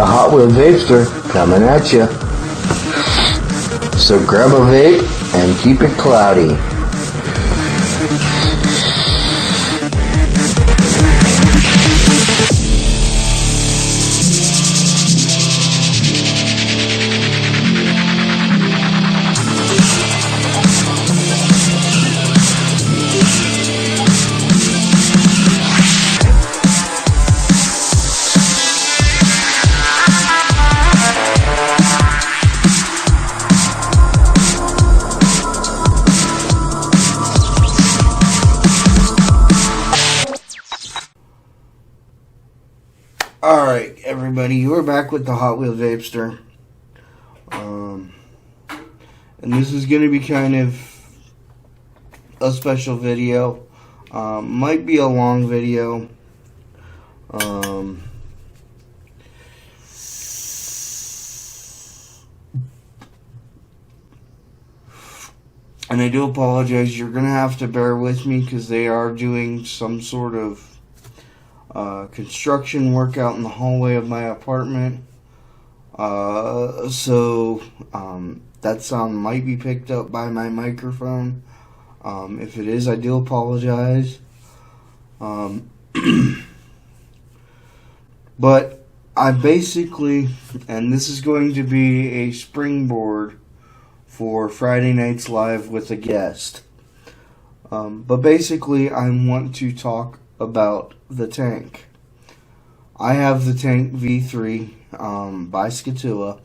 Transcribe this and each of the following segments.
the Hot Wheel Vapester coming at you. So grab a vape and keep it cloudy. Alright, everybody, you are back with the Hot Wheel Vapester. And this is going to be kind of a special video. Might be a long video. And I do apologize. You're going to have to bear with me because they are doing some sort of construction work out in the hallway of my apartment. So that sound might be picked up by my microphone. If it is, I do apologize. But I basically, and this is going to be a springboard for Friday Nights Live with a guest. But basically, I want to talk about the tank. I have the tank V3 by Scottua.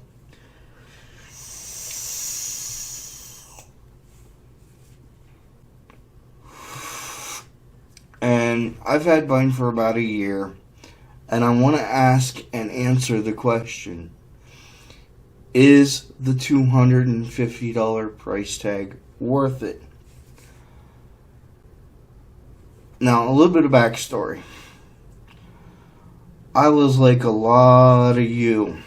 And I've had mine for about a year. And I want to ask and answer the question: is the $250 price tag worth it? Now, a little bit of backstory. I was like a lot of you.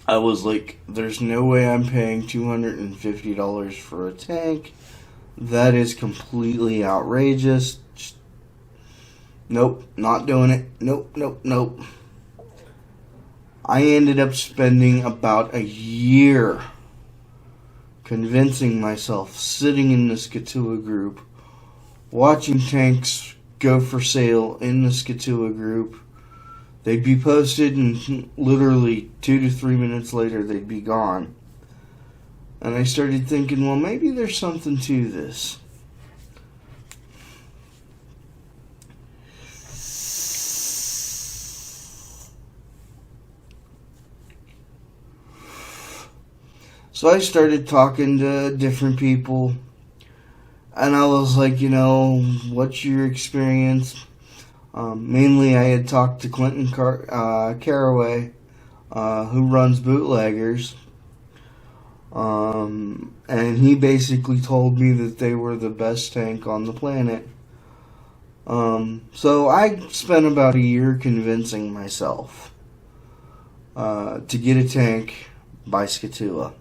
I was like, there's no way I'm paying $250 for a tank. That is completely outrageous. Just, nope, not doing it. Nope, nope, nope. I ended up spending about a year convincing myself, sitting in the Scottua group, watching tanks go for sale in the Scottua group. They'd be posted and literally 2 to 3 minutes later they'd be gone. And I started thinking, well, maybe there's something to this. So I started talking to different people, and I was like, you know, what's your experience? Mainly I had talked to Clinton Caraway, who runs Bootleggers, and he basically told me that they were the best tank on the planet. So I spent about a year convincing myself to get a tank by Scottua.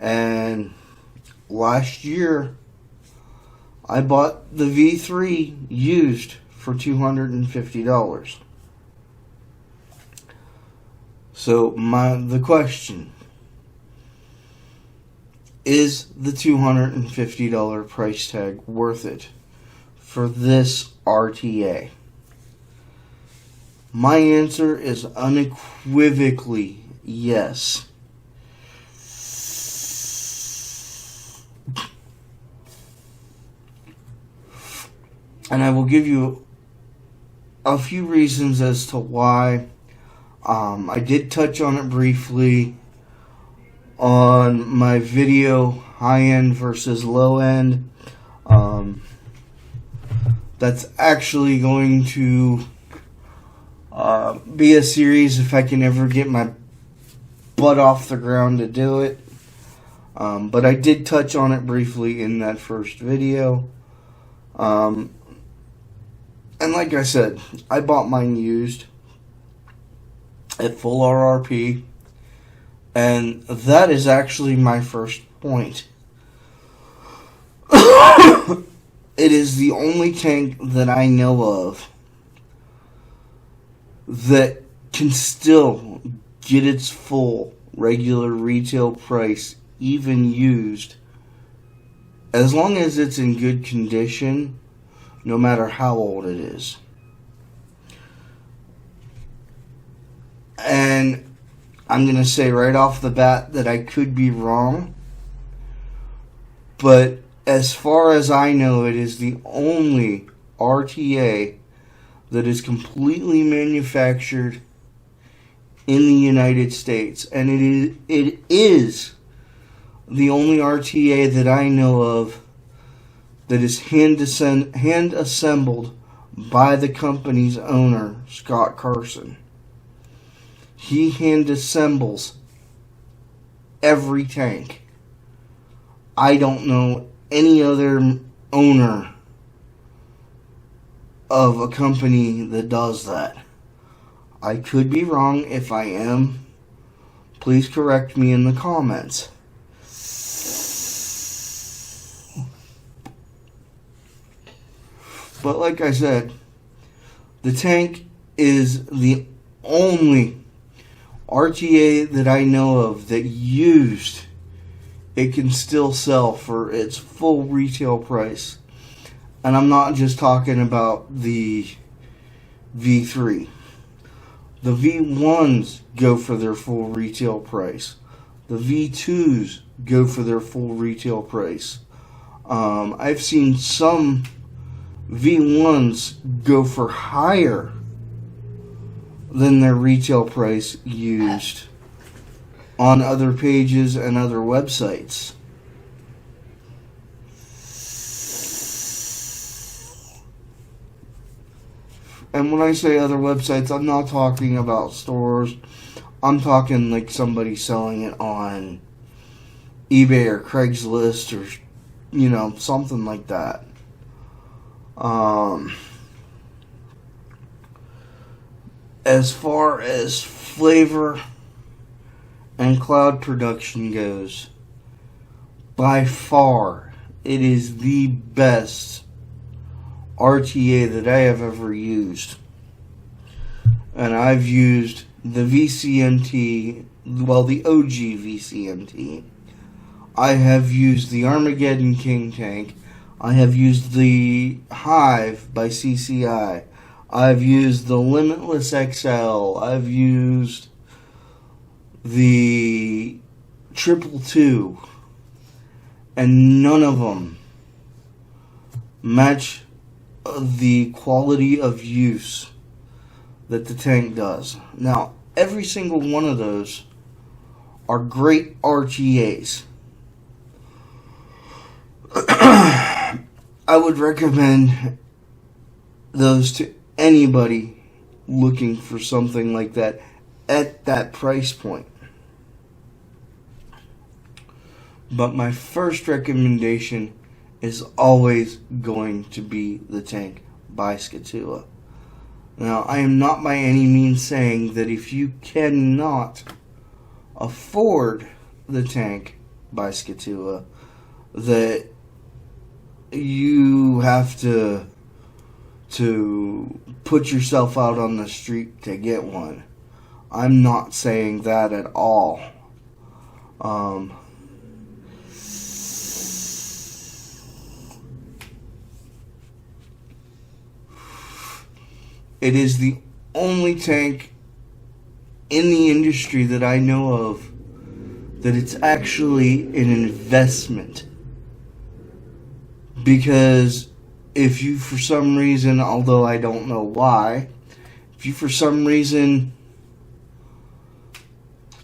And last year, I bought the V3 used for $250. So the question is the $250 price tag worth it for this RTA? My answer is unequivocally yes. And I will give you a few reasons as to why. I did touch on it briefly on my video, high end versus low end. That's actually going to be a series if I can ever get my butt off the ground to do it. But I did touch on it briefly in that first video. And like I said, I bought mine used at full RRP, and that is actually my first point. It is the only tank that I know of that can still get its full regular retail price, even used, as long as it's in good condition, no matter how old it is. And I'm going to say right off the bat that I could be wrong, but as far as I know, it is the only RTA that is completely manufactured in the United States, and it is the only RTA that I know of that is hand assembled by the company's owner, Scott Carson. He hand assembles every tank. I don't know any other owner of a company that does that. I could be wrong. If I am, please correct me in the comments. But like I said, the tank is the only RTA that I know of that used it can still sell for its full retail price. And I'm not just talking about the V3. The V1s go for their full retail price. The V2s go for their full retail price. I've seen some V1s go for higher than their retail price used on other pages and other websites. And when I say other websites, I'm not talking about stores. I'm talking like somebody selling it on eBay or Craigslist or, something like that. As far as flavor and cloud production goes, by far, it is the best RTA that I have ever used. And I've used the VCMT, the OG VCMT. I have used the Armageddon King tank. I have used the Hive by CCI. I've used the Limitless XL. I've used the 222. And none of them match the quality of use that the tank does. Now, every single one of those are great RTAs. I would recommend those to anybody looking for something like that at that price point. But my first recommendation is always going to be the tank by Scottua. Now, I am not by any means saying that if you cannot afford the tank by Scottua, that you have to put yourself out on the street to get one. I'm not saying that at all. It is the only tank in the industry that I know of that it's actually an investment. Because if you, for some reason, although I don't know why, if you for some reason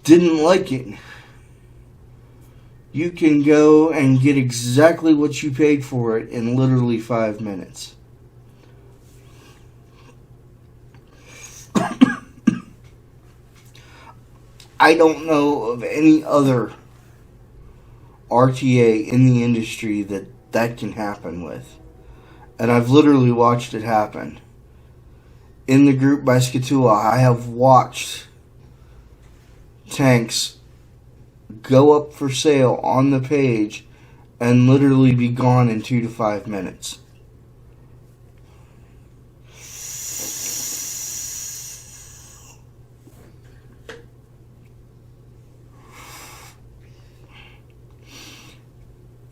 didn't like it, you can go and get exactly what you paid for it in literally 5 minutes. I don't know of any other RTA in the industry that can happen with. And I've literally watched it happen. In the group by Scottua, I have watched tanks go up for sale on the page and literally be gone in 2 to 5 minutes.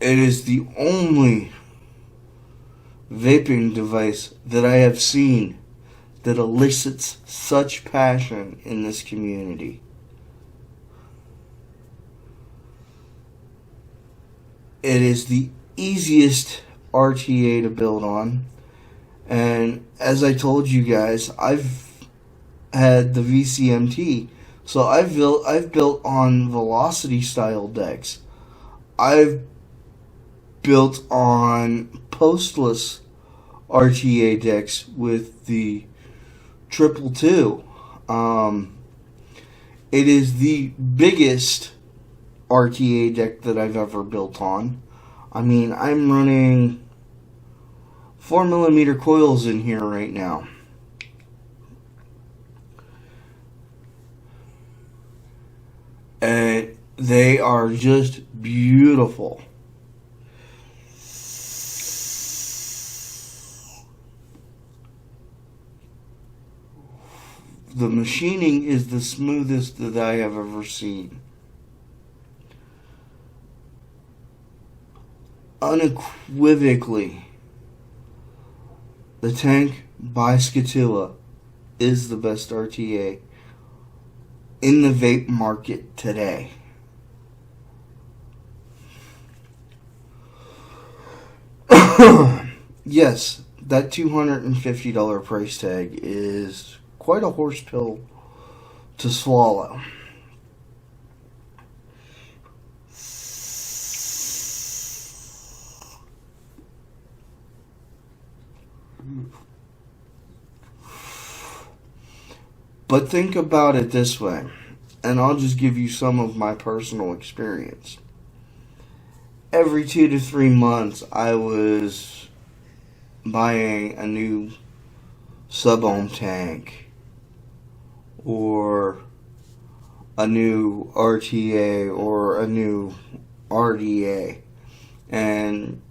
It is the only vaping device that I have seen that elicits such passion in this community. It is the easiest RTA to build on. And as I told you guys, I've had the VCMT. So I've built on velocity style decks. I've built on postless RTA decks with the 222. It is the biggest RTA deck that I've ever built on. I mean, I'm running 4mm coils in here right now. And they are just beautiful. The machining is the smoothest that I have ever seen. Unequivocally, the tank by Scottua is the best RTA in the vape market today. Yes, that $250 price tag is quite a horse pill to swallow. But think about it this way, and I'll just give you some of my personal experience. Every 2 to 3 months, I was buying a new sub-ohm tank or a new RTA or a new RDA. And,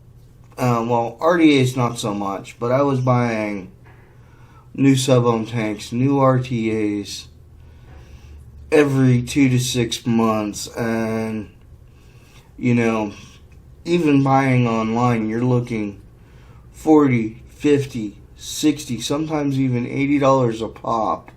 RDA is not so much, but I was buying new sub-ohm tanks, new RTAs every 2 to 6 months. And, even buying online, you're looking $40, $50, $60, sometimes even $80 a pop.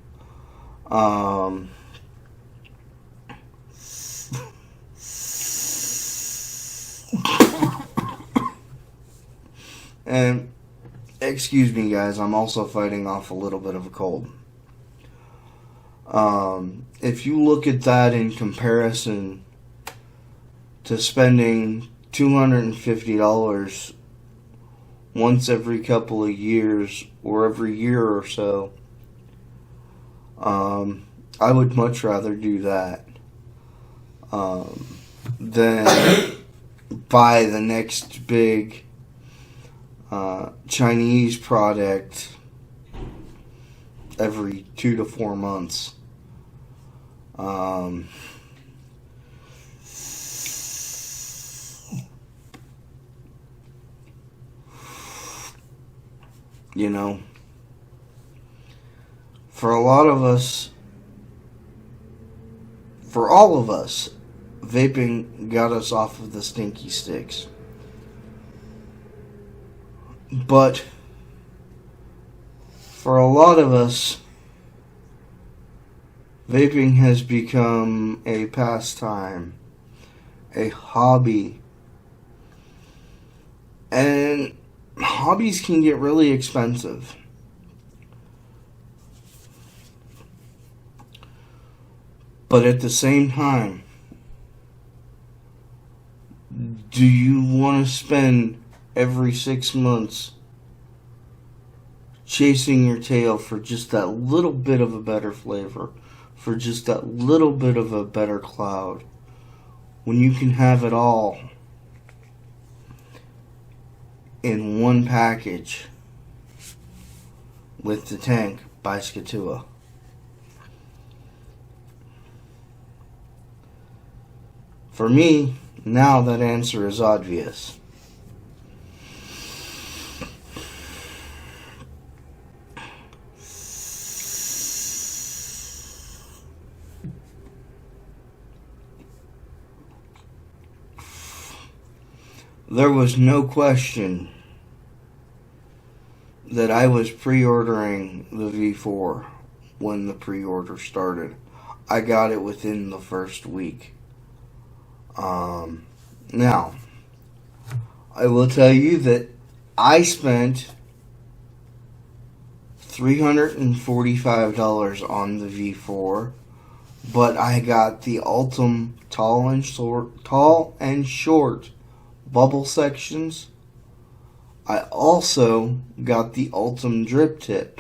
And excuse me, guys, I'm also fighting off a little bit of a cold. If you look at that in comparison to spending $250 once every couple of years or every year or so, I would much rather do that than buy the next big Chinese product every 2 to 4 months. For a lot of us, for all of us, vaping got us off of the stinky sticks. But for a lot of us, vaping has become a pastime, a hobby. And hobbies can get really expensive. But at the same time, do you want to spend every 6 months chasing your tail for just that little bit of a better flavor, for just that little bit of a better cloud, when you can have it all in one package with the tank by Scottua? For me, now that answer is obvious. there was no question that I was pre-ordering the V4 when the pre-order started. I got it within the first week. Now, I will tell you that I spent $345 on the V4, but I got the Ultim tall and short bubble sections. I also got the Ultim drip tip.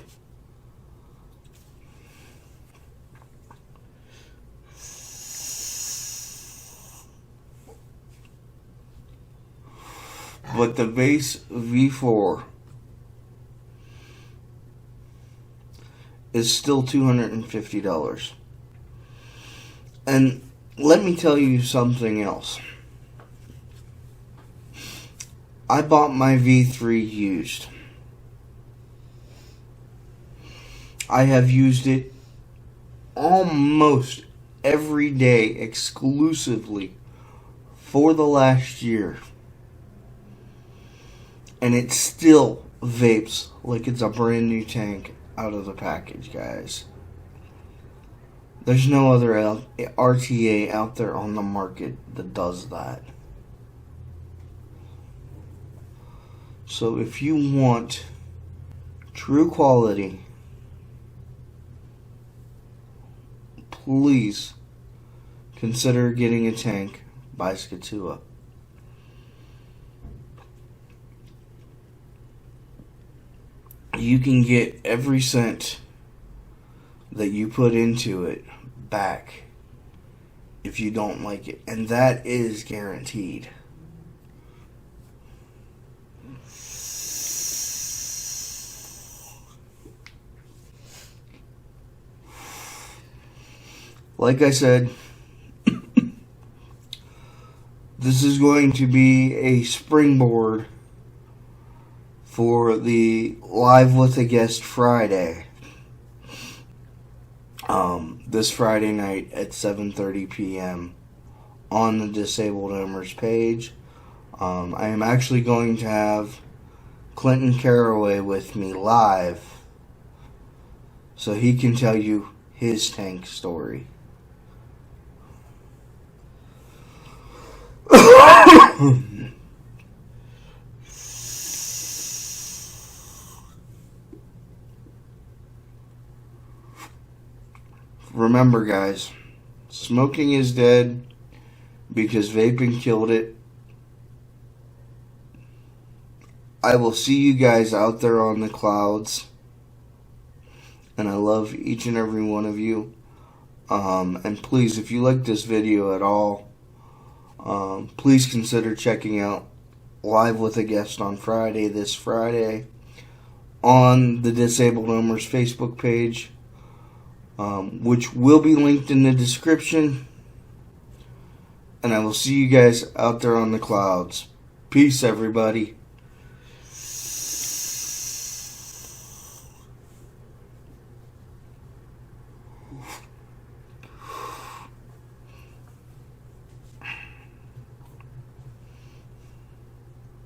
But the base V4 is still $250. And let me tell you something else. I bought my V3 used. I have used it almost every day exclusively for the last year. And it still vapes like it's a brand new tank out of the package, guys. There's no other RTA out there on the market that does that. So if you want true quality, please consider getting a tank by Scottua. You can get every cent that you put into it back if you don't like it, and that is guaranteed. Like I said, this is going to be a springboard for the Live with a Guest Friday. This Friday night at 7:30 p.m. on the Disabled Owners page. I am actually going to have Clinton Caraway with me live so he can tell you his tank story. Remember, guys, smoking is dead because vaping killed it. I will see you guys out there on the clouds, and I love each and every one of you. And please, if you like this video at all, please consider checking out Live with a Guest on Friday, this Friday, on the Disabled Owners Facebook page, which will be linked in the description. And I will see you guys out there on the clouds. Peace, everybody.